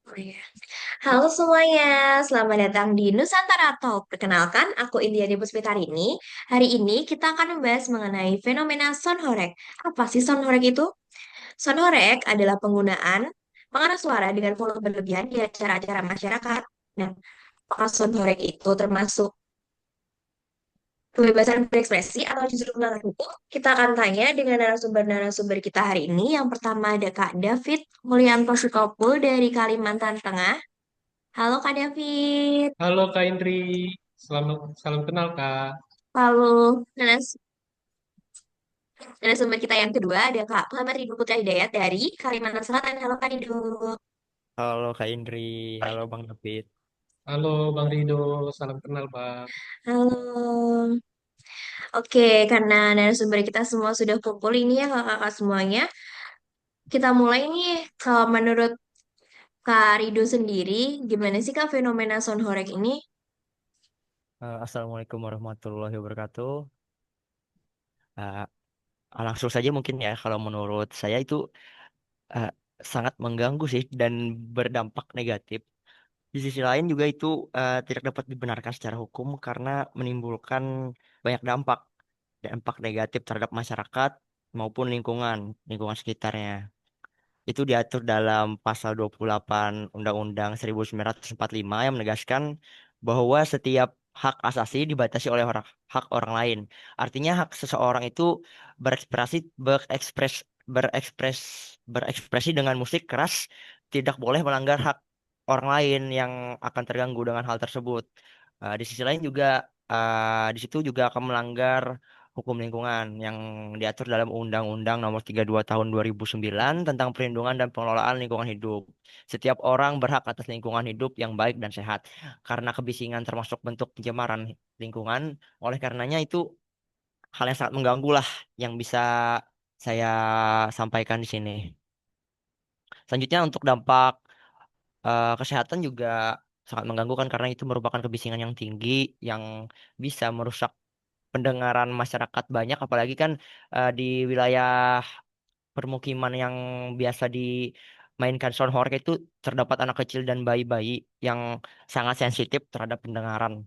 Oh iya. Halo semuanya, selamat datang di Nusantara Talk. Perkenalkan, aku India Puspitarini. Hari ini kita akan membahas mengenai fenomena sonhorek. Apa sih sonhorek itu? Sonhorek adalah penggunaan pengeras suara dengan volume berlebihan di acara-acara masyarakat. Nah, apakah sonhorek itu termasuk kebebasan berekspresi atau justru melanggar hukum? Kita akan tanya dengan narasumber-narasumber kita hari ini. Yang pertama ada Kak David Mulyanto Sukopul dari Kalimantan Tengah. Halo Kak David. Halo Kak Indri, selamat salam kenal Kak. Lalu narasumber kita yang kedua ada Kak Muhammad Ridho Putra Hidayat dari Kalimantan Selatan. Halo Kak Ridho. Halo Kak Indri, halo Bang David. Halo Bang Rido, salam kenal Bang. Halo. Oke, karena narasumber kita semua sudah kumpul ini ya kakak-kakak semuanya. Kita mulai nih. Kalau menurut Kak Ridho sendiri, gimana sih Kak fenomena Sonhorek ini? Assalamualaikum warahmatullahi wabarakatuh. Eh, Langsung saja mungkin ya, kalau menurut saya itu eh, sangat mengganggu sih dan berdampak negatif. Di sisi lain juga itu tidak dapat dibenarkan secara hukum karena menimbulkan banyak dampak, dampak negatif terhadap masyarakat maupun lingkungan sekitarnya. Itu diatur dalam pasal 28 Undang-Undang 1945 yang menegaskan bahwa setiap hak asasi dibatasi oleh hak orang lain. Artinya hak seseorang itu berekspresi berekspres berekspres berekspresi dengan musik keras tidak boleh melanggar hak orang lain yang akan terganggu dengan hal tersebut. Di sisi lain juga di situ juga akan melanggar hukum lingkungan yang diatur dalam Undang-Undang Nomor 32 Tahun 2009 tentang perlindungan dan pengelolaan lingkungan hidup. Setiap orang berhak atas lingkungan hidup yang baik dan sehat. Karena kebisingan termasuk bentuk pencemaran lingkungan, oleh karenanya itu hal yang sangat mengganggu lah yang bisa saya sampaikan di sini. Selanjutnya untuk dampak kesehatan juga sangat mengganggu kan karena itu merupakan kebisingan yang tinggi yang bisa merusak pendengaran masyarakat banyak apalagi kan di wilayah permukiman yang biasa dimainkan soundhoreg itu terdapat anak kecil dan bayi-bayi yang sangat sensitif terhadap pendengaran.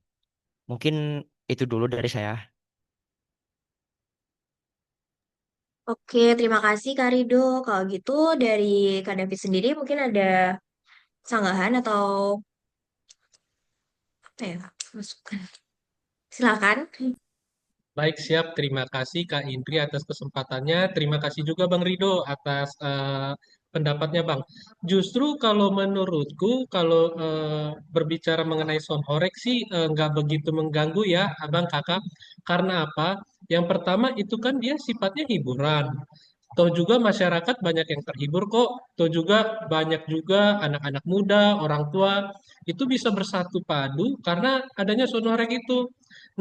Mungkin itu dulu dari saya. Oke, terima kasih Kak Ridho. Kalau gitu dari Kak David sendiri mungkin ada sanggahan atau apa ya Kak? Masukan. Silakan. Baik siap, terima kasih Kak Indri atas kesempatannya. Terima kasih juga Bang Rido atas pendapatnya Bang. Justru kalau menurutku, kalau berbicara mengenai sound horeg sih nggak begitu mengganggu ya Abang Kakak. Karena apa? Yang pertama itu kan dia sifatnya hiburan. Toh juga masyarakat banyak yang terhibur kok. Toh juga banyak juga anak-anak muda, orang tua itu bisa bersatu padu karena adanya sonorek itu.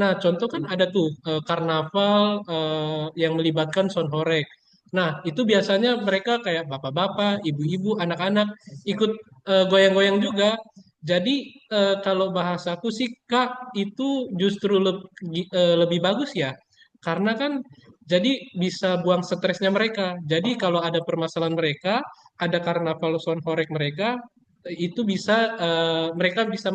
Nah, contoh kan ada tuh karnaval yang melibatkan sonhorek. Nah, itu biasanya mereka kayak bapak-bapak, ibu-ibu, anak-anak ikut goyang-goyang juga. Jadi kalau bahasaku sih Kak itu justru lebih bagus ya. Karena kan jadi bisa buang stresnya mereka. Jadi kalau ada permasalahan mereka, ada karnaval sonhorek mereka, itu bisa mereka bisa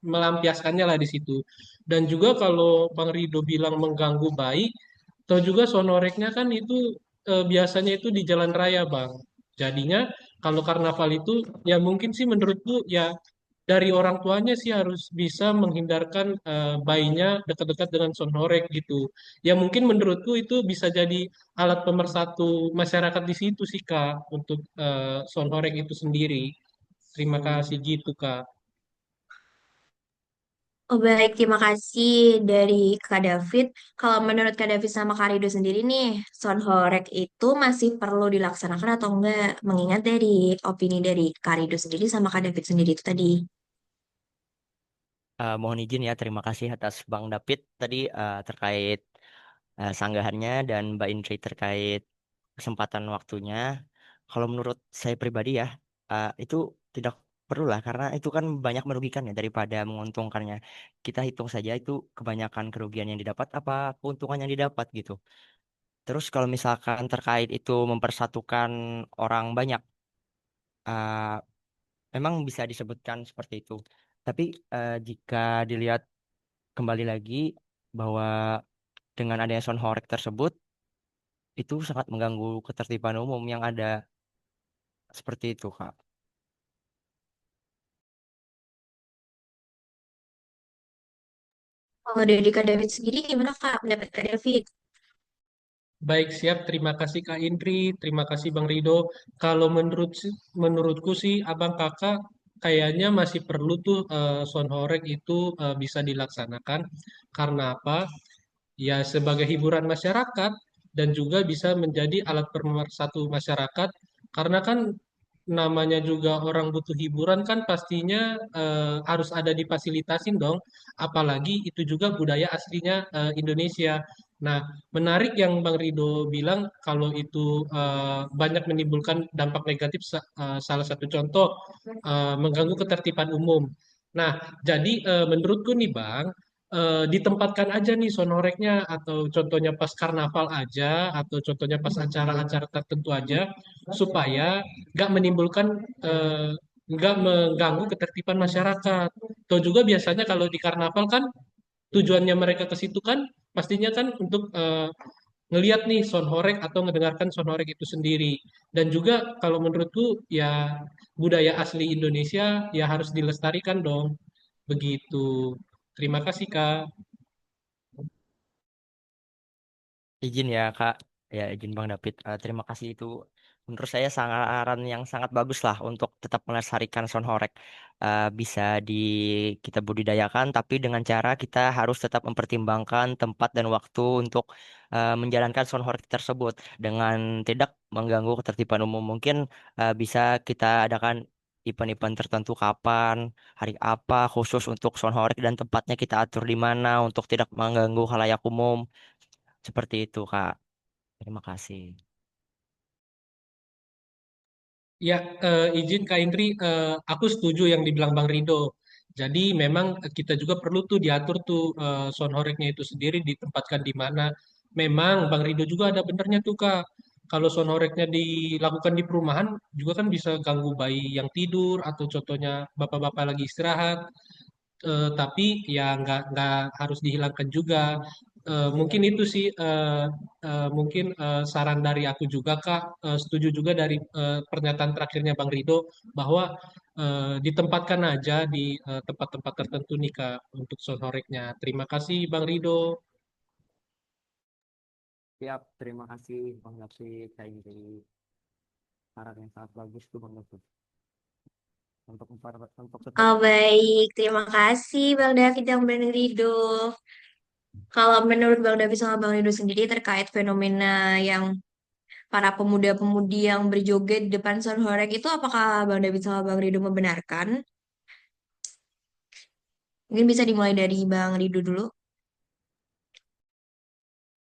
melampiaskannya lah di situ. Dan juga kalau Bang Rido bilang mengganggu baik, atau juga sonoreknya kan itu biasanya itu di jalan raya, Bang. Jadinya kalau karnaval itu ya mungkin sih menurutku ya dari orang tuanya sih harus bisa menghindarkan bayinya dekat-dekat dengan sonorek gitu. Ya mungkin menurutku itu bisa jadi alat pemersatu masyarakat di situ sih Kak untuk sonorek itu sendiri. Terima kasih gitu Kak. Oh baik, terima kasih dari Kak David. Kalau menurut Kak David sama Kak Rido sendiri nih, Sonhorek itu masih perlu dilaksanakan atau enggak? Mengingat dari opini dari Kak Rido sendiri sama Kak David sendiri itu tadi. Mohon izin ya, terima kasih atas Bang David tadi terkait sanggahannya dan Mbak Indri terkait kesempatan waktunya. Kalau menurut saya pribadi ya, itu tidak perlu lah karena itu kan banyak merugikan ya daripada menguntungkannya. Kita hitung saja itu kebanyakan kerugian yang didapat apa keuntungan yang didapat gitu. Terus kalau misalkan terkait itu mempersatukan orang banyak, memang bisa disebutkan seperti itu. Tapi jika dilihat kembali lagi bahwa dengan adanya sound horeg tersebut itu sangat mengganggu ketertiban umum yang ada seperti itu, Kak. Kalau dari Kak David sendiri gimana Kak pendapat Kak David? Baik, siap. Terima kasih Kak Indri, terima kasih Bang Rido. Kalau menurutku sih Abang Kakak kayaknya masih perlu tuh sound horeg itu bisa dilaksanakan. Karena apa? Ya sebagai hiburan masyarakat dan juga bisa menjadi alat pemersatu masyarakat. Karena kan namanya juga orang butuh hiburan kan pastinya harus ada difasilitasin dong. Apalagi itu juga budaya aslinya Indonesia. Nah, menarik yang Bang Rido bilang kalau itu banyak menimbulkan dampak negatif. Salah satu contoh mengganggu ketertiban umum. Nah, jadi menurutku nih Bang, ditempatkan aja nih sonoreknya atau contohnya pas karnaval aja atau contohnya pas acara-acara tertentu aja supaya nggak menimbulkan eh, nggak mengganggu ketertiban masyarakat. Atau juga biasanya kalau di karnaval kan tujuannya mereka ke situ kan pastinya kan untuk ngelihat nih sound horeg atau ngedengarkan sound horeg itu sendiri. Dan juga kalau menurutku ya budaya asli Indonesia ya harus dilestarikan dong. Begitu. Terima kasih Kak. Izin ya Kak, ya izin Bang David. Terima kasih itu. Menurut saya saran yang sangat bagus lah untuk tetap melestarikan sound horeg. Bisa kita budidayakan, tapi dengan cara kita harus tetap mempertimbangkan tempat dan waktu untuk menjalankan sound horeg tersebut dengan tidak mengganggu ketertiban umum. Mungkin bisa kita adakan event-event tertentu kapan, hari apa khusus untuk sound horeg dan tempatnya kita atur di mana untuk tidak mengganggu khalayak umum. Seperti itu, Kak. Terima kasih. Ya, izin Kak Indri, aku setuju yang dibilang Bang Rido. Jadi memang kita juga perlu tuh diatur tuh sound horeg itu sendiri ditempatkan di mana. Memang Bang Rido juga ada benernya tuh Kak. Kalau sound horeg dilakukan di perumahan juga kan bisa ganggu bayi yang tidur atau contohnya bapak-bapak lagi istirahat. Tapi ya nggak harus dihilangkan juga. Mungkin itu sih mungkin saran dari aku juga Kak. Setuju juga dari pernyataan terakhirnya Bang Rido bahwa ditempatkan aja di tempat-tempat tertentu nih Kak untuk sound horeg-nya. Terima kasih Bang Rido. Siap, terima kasih Bang David. Saya jadi saran yang sangat bagus tuh Bang David. Untuk tetap Oh baik, terima kasih Bang David yang Bang Rido. Kalau menurut Bang David sama Bang Rido sendiri terkait fenomena yang para pemuda-pemudi yang berjoget di depan sound horeg itu apakah Bang David sama Bang Rido membenarkan? Mungkin bisa dimulai dari Bang Rido dulu.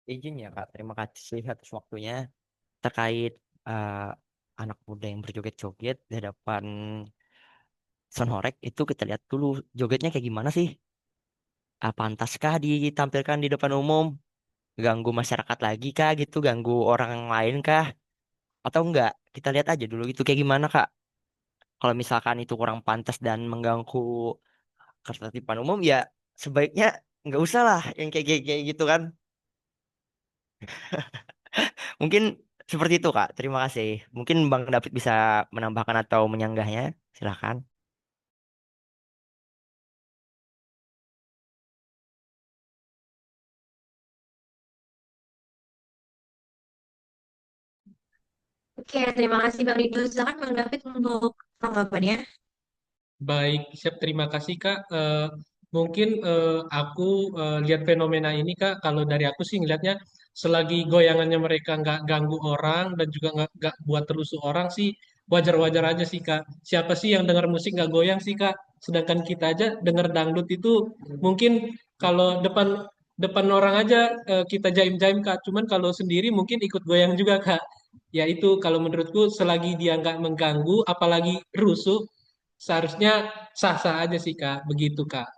izin ya Kak, terima kasih atas waktunya terkait eh, anak muda yang berjoget-joget di hadapan sound horeg itu kita lihat dulu jogetnya kayak gimana sih? Pantaskah ditampilkan di depan umum? Ganggu masyarakat lagi kah gitu? Ganggu orang lain kah? Atau enggak? Kita lihat aja dulu itu kayak gimana Kak. Kalau misalkan itu kurang pantas dan mengganggu ketertiban umum ya sebaiknya nggak usah lah yang kayak gitu kan. Mungkin seperti itu Kak. Terima kasih. Mungkin Bang David bisa menambahkan atau menyanggahnya. Silahkan. Oke, terima kasih Bang Rido. Silakan Bang David untuk tanggapannya. Baik, siap. Terima kasih, Kak. Mungkin aku lihat fenomena ini, Kak. Kalau dari aku sih ngelihatnya, selagi goyangannya mereka nggak ganggu orang dan juga nggak buat terusuh orang sih, wajar-wajar aja sih, Kak. Siapa sih yang dengar musik nggak goyang sih, Kak? Sedangkan kita aja dengar dangdut itu mungkin kalau depan depan orang aja kita jaim-jaim, Kak. Cuman kalau sendiri mungkin ikut goyang juga, Kak. Ya itu kalau menurutku selagi dia nggak mengganggu, apalagi rusuh, seharusnya sah-sah aja sih Kak, begitu Kak.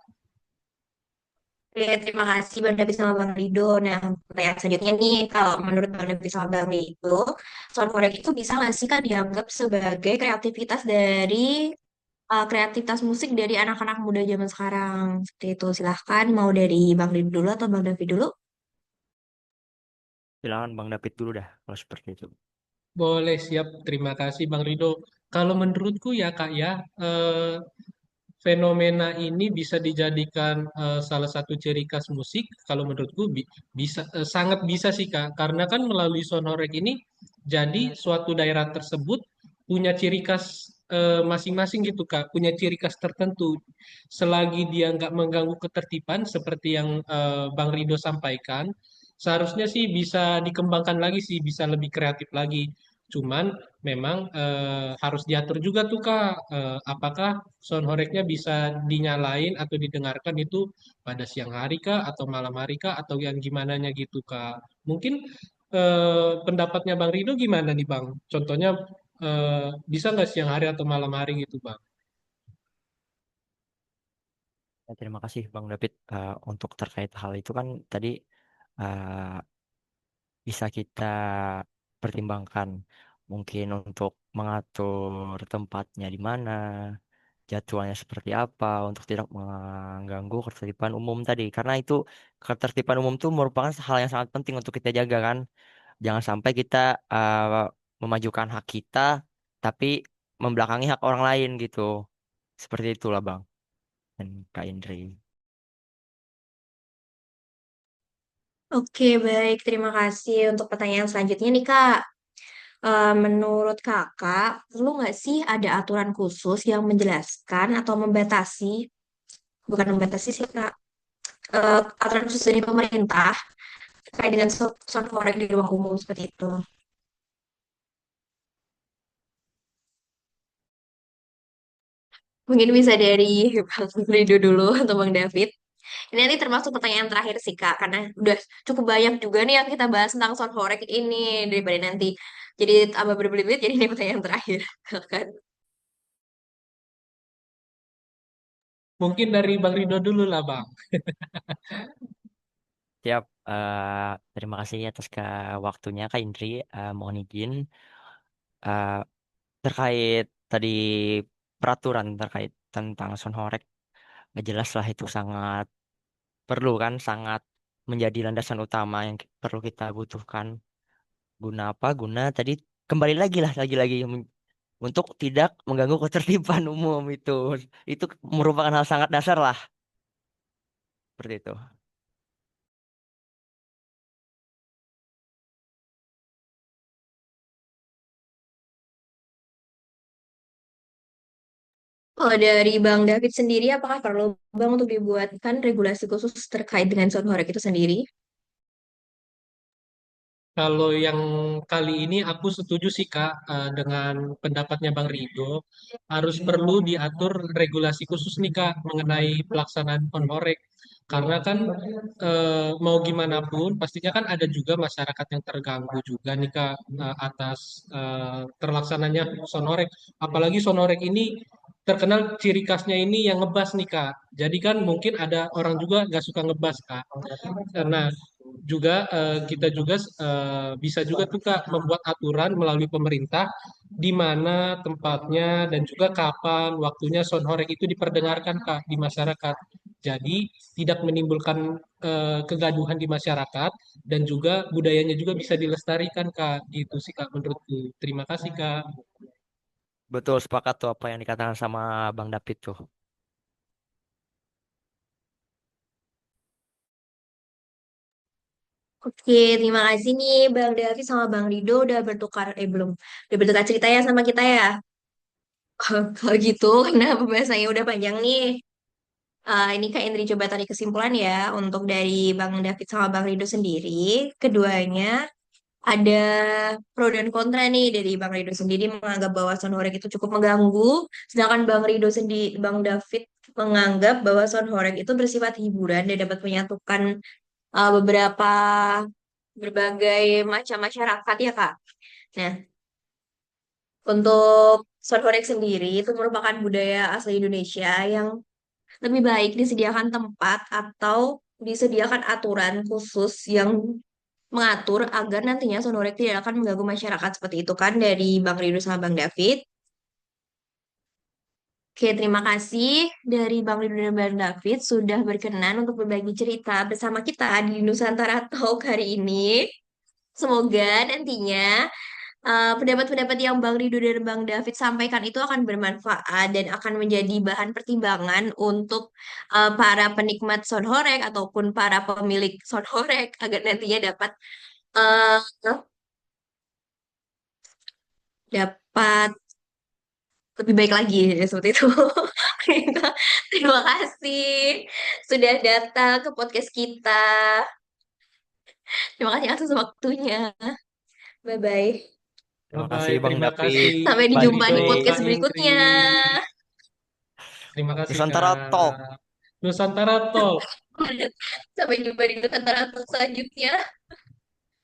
Oke, terima kasih Bang David sama Bang Rido. Nah, pertanyaan selanjutnya nih, kalau menurut Bang David sama Bang Rido, sound horeg itu bisa nggak sih Kak dianggap sebagai kreativitas dari kreativitas musik dari anak-anak muda zaman sekarang. Seperti itu. Silahkan mau dari Bang Ridho dulu atau Bang David dulu. Silakan Bang David dulu dah kalau seperti itu. Boleh, siap. Terima kasih Bang Rido. Kalau menurutku ya Kak ya, fenomena ini bisa dijadikan salah satu ciri khas musik. Kalau menurutku bisa sangat bisa sih Kak, karena kan melalui sonorek ini jadi suatu daerah tersebut punya ciri khas masing-masing gitu Kak, punya ciri khas tertentu. Selagi dia nggak mengganggu ketertiban seperti yang Bang Rido sampaikan, seharusnya sih bisa dikembangkan lagi sih, bisa lebih kreatif lagi. Cuman memang harus diatur juga tuh Kak, apakah sound horeg-nya bisa dinyalain atau didengarkan itu pada siang hari kah atau malam hari kah atau yang gimananya gitu Kak. Mungkin pendapatnya Bang Rido gimana nih Bang? Contohnya bisa nggak siang hari atau malam hari gitu Bang? Ya, terima kasih Bang David. Untuk terkait hal itu kan tadi eh, bisa kita pertimbangkan mungkin untuk mengatur tempatnya di mana, jadwalnya seperti apa untuk tidak mengganggu ketertiban umum tadi. Karena itu ketertiban umum itu merupakan hal yang sangat penting untuk kita jaga kan. Jangan sampai kita eh, memajukan hak kita tapi membelakangi hak orang lain gitu. Seperti itulah Bang dan Kak Indri. Oke, baik. Terima kasih untuk pertanyaan selanjutnya nih, Kak. Menurut Kakak, perlu nggak sih ada aturan khusus yang menjelaskan atau membatasi, bukan membatasi sih, Kak, aturan khusus dari pemerintah terkait dengan sound horeg di ruang umum seperti itu? Mungkin bisa dari Bang Rido dulu atau Bang David. Ini nanti termasuk pertanyaan terakhir sih Kak, karena udah cukup banyak juga nih yang kita bahas tentang sound horeg ini daripada nanti jadi tambah berbelit-belit. Jadi ini pertanyaan terakhir, kan? Mungkin dari Bang Rido dulu lah Bang. Siap. Terima kasih atas waktunya Kak Indri. Mohon izin eh, terkait tadi peraturan terkait tentang sound horeg. Nggak jelas lah itu sangat perlu kan, sangat menjadi landasan utama yang perlu kita butuhkan. Guna apa? Guna tadi kembali lagi lah lagi-lagi untuk tidak mengganggu ketertiban umum itu. Itu merupakan hal sangat dasar lah seperti itu. Kalau dari Bang David sendiri, apakah perlu Bang untuk dibuatkan regulasi khusus terkait dengan sound horeg itu sendiri? Kalau yang kali ini aku setuju sih Kak dengan pendapatnya Bang Rido, harus perlu diatur regulasi khusus nih Kak mengenai pelaksanaan honorek. Karena kan mau gimana pun pastinya kan ada juga masyarakat yang terganggu juga nih Kak atas terlaksananya sonorek. Apalagi sonorek ini terkenal ciri khasnya ini yang ngebas nih Kak. Jadi kan mungkin ada orang juga nggak suka ngebas Kak. Karena juga kita juga bisa juga tuh Kak membuat aturan melalui pemerintah di mana tempatnya dan juga kapan waktunya sound horeg itu diperdengarkan Kak di masyarakat. Jadi tidak menimbulkan kegaduhan di masyarakat dan juga budayanya juga bisa dilestarikan Kak. Gitu sih Kak menurutku. Terima kasih Kak. Betul sepakat tuh apa yang dikatakan sama Bang David tuh. Oke, terima kasih nih Bang David sama Bang Rido udah bertukar, belum, udah bertukar cerita ya sama kita ya. Kalau gitu, karena pembahasannya udah panjang nih. Ini Kak Indri coba tarik kesimpulan ya untuk dari Bang David sama Bang Rido sendiri. Keduanya ada pro dan kontra nih. Dari Bang Rido sendiri menganggap bahwa sound horeg itu cukup mengganggu, sedangkan Bang Rido sendiri, Bang David menganggap bahwa sound horeg itu bersifat hiburan dan dapat menyatukan beberapa berbagai macam masyarakat ya Kak. Nah, untuk sound horeg sendiri itu merupakan budaya asli Indonesia yang lebih baik disediakan tempat atau disediakan aturan khusus yang mengatur agar nantinya sonorek tidak akan mengganggu masyarakat seperti itu kan dari Bang Ridho sama Bang David. Oke, terima kasih dari Bang Ridho dan Bang David sudah berkenan untuk berbagi cerita bersama kita di Nusantara Talk hari ini. Semoga nantinya pendapat-pendapat yang Bang Ridho dan Bang David sampaikan itu akan bermanfaat dan akan menjadi bahan pertimbangan untuk para penikmat soundhoreg ataupun para pemilik soundhoreg agar nantinya uh, dapat lebih baik lagi ya, seperti itu. Terima kasih sudah datang ke podcast kita. Terima kasih atas waktunya. Bye bye. Terima kasih Bye-bye. Bang Terima David, kasih Sampai Bang Bang dijumpa Rido, di Indri. podcast Kak Indri. berikutnya. Terima kasih, Nusantara Talk. Kak. Nusantara Talk. Sampai jumpa di Nusantara Talk selanjutnya.